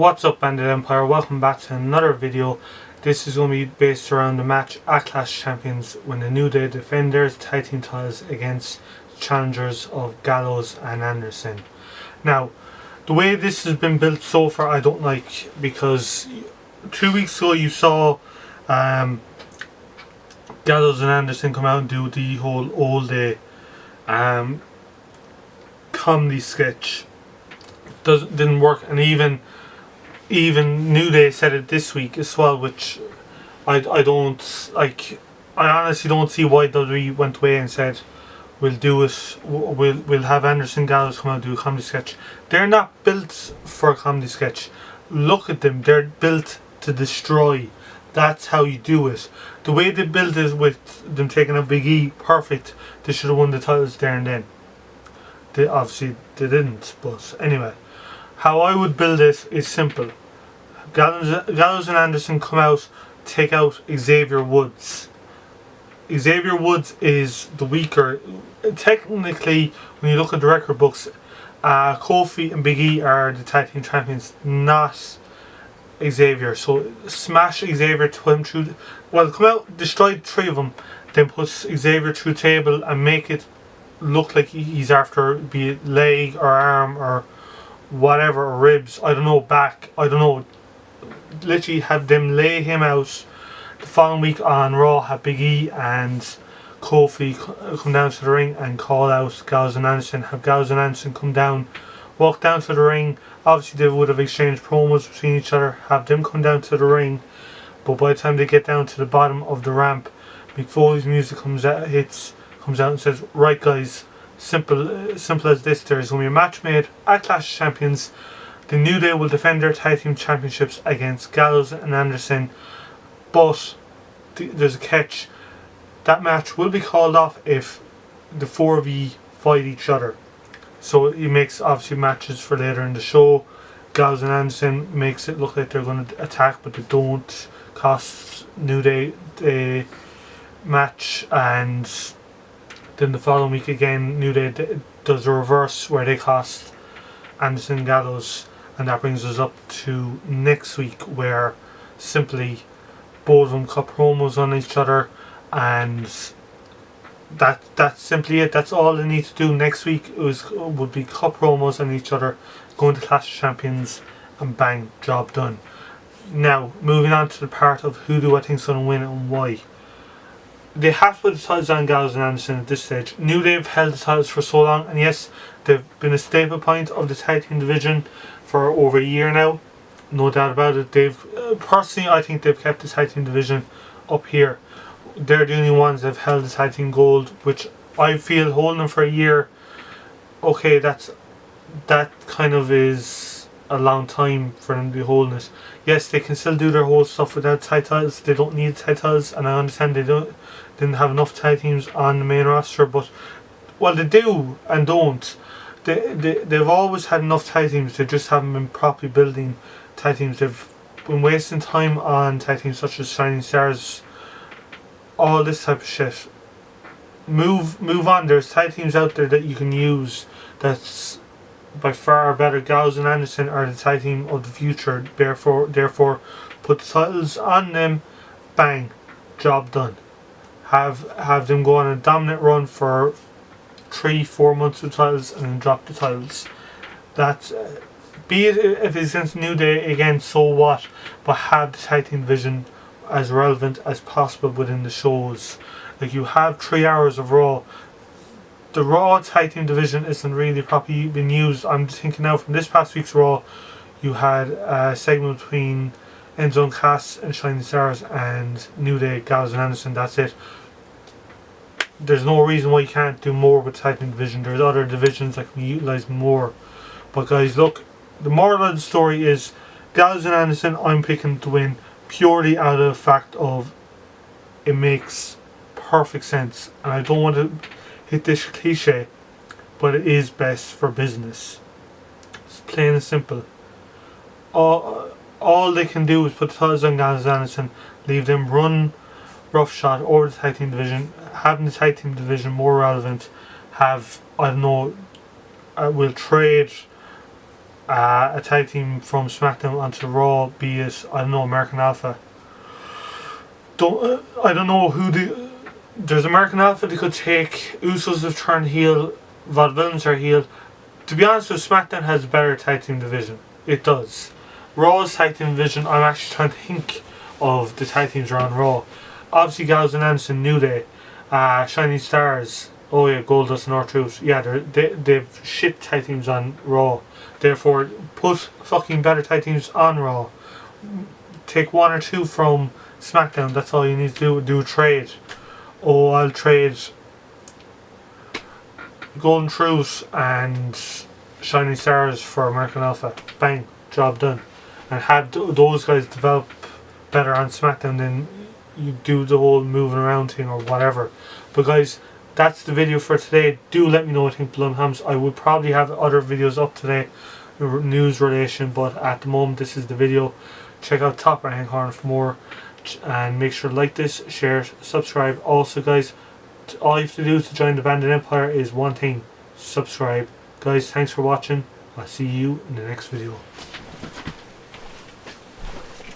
What's up, Bandit Empire? Welcome back to another video. This is going to be based around the match at Clash of Champions when the New Day defend their tag team titles against challengers of Gallows and Anderson. Now, the way this has been built so far I don't like, because 2 weeks ago you saw Gallows and Anderson come out and do the whole all day comedy sketch. Didn't work, and even New Day said it this week as well, which I don't like. I honestly don't see why WWE went away and said we'll do it. We'll have Anderson Gallows come out and do a comedy sketch. They're not built for a comedy sketch. Look at them. They're built to destroy. That's how you do it. The way they built it with them taking a Big E, perfect. They should have won the titles there and then. They obviously they didn't. But anyway, how I would build it is simple. Gallows and Anderson come out, take out Xavier Woods. Xavier Woods is the weaker. Technically, when you look at the record books, Kofi and Big E are the tag team champions, not Xavier. So smash Xavier to put him through. Well, come out, destroy 3 of them, then put Xavier through the table and make it look like he's after, be it leg or arm or whatever, or ribs, I don't know, back, I don't know. Literally have them lay him out. The following week on Raw, have Big E and Kofi come down to the ring and call out Gallows and Anderson. Have Gallows and Anderson come down, walk down to the ring. Obviously they would have exchanged promos between each other. Have them come down to the ring, but by the time they get down to the bottom of the ramp, Mick Foley's music comes out and says, right guys, simple as this, there's going to be a match made at Clash of Champions. The New Day will defend their tag team championships against Gallows and Anderson, but there's a catch. That match will be called off if the 4 of you fight each other. So it makes obviously matches for later in the show. Gallows and Anderson makes it look like they're going to attack, but they don't. Costs New Day the match, and then the following week again New Day does a reverse where they cost Anderson and Gallows, and that brings us up to next week where simply both of them cut promos on each other, and that's simply it. That's all they need to do next week. Would be cut promos on each other, going to Clash of Champions, and bang, job done. Now moving on to the part of who do I think is going to win and why. They have to put the titles on Gallows and Anderson at this stage. New Day have held the titles for so long, and yes, they've been a staple point of the tag team division for over a year now. No doubt about it. They've personally, I think they've kept the tag team division up here. They're the only ones that have held the tag team gold, which I feel holding them for a year. Okay, that kind of is a long time for them to be holding it. Yes, they can still do their whole stuff without tag titles. They don't need tag titles, and I understand they didn't have enough tag teams on the main roster, but well, they do and don't. They've always had enough tag teams. They just haven't been properly building tag teams. They've been wasting time on tag teams such as Shining Stars, all this type of shit. Move on. There's tag teams out there that you can use that's by far better. Gallows and Anderson are the tag team of the future. Therefore, put the titles on them. Bang, job done. Have them go on a dominant run for 3-4 months with titles, and then drop the titles. That's be it if it's against New Day again, so what? But have the tag team division as relevant as possible within the shows. Like, you have 3 hours of Raw. The Raw tag team division isn't really properly been used. I'm thinking now from this past week's Raw, you had a segment between Enzo and Cass and Shining Stars and New Day, Gallows and Anderson. That's it. There's no reason why you can't do more with the tag team division. There's other divisions that can be utilised more. But guys, look, the moral of the story is Gallows and Anderson I'm picking to win purely out of the fact of it makes perfect sense. And I don't want to hit this cliche, but it is best for business. It's plain and simple. All they can do is put the titles on Gallows and Anderson, leave them run roughshod over the tag team division, having the tag team division more relevant, have, I don't know, will trade a tag team from SmackDown onto Raw, be it, I don't know, American Alpha. I don't know who there's American Alpha that could take. Usos have turned heel, Vaudevillains are heel. To be honest with SmackDown has a better tag team division. It does. Raw's tag team division, I'm actually trying to think of the tag teams around Raw. Obviously Gallows and Anderson, New Day, Shining Stars, oh yeah, Goldust and R-Truth. Yeah, they've shit tag teams on Raw. Therefore, put fucking better tag teams on Raw. Take one or two from SmackDown, that's all you need to do a trade. Oh, I'll trade Golden Truth and Shining Stars for American Alpha. Bang, job done. And have those guys develop better on SmackDown than you do the whole moving around thing or whatever. But guys, that's the video for today. Do let me know what you think below in the comments. I would probably have other videos up today, news relation, but at the moment this is the video. Check out top right hand corner for more, and make sure to like this, share, subscribe. Also guys, all you have to do to join the Bandit Empire is one thing: subscribe. Guys, thanks for watching. I'll see you in the next video.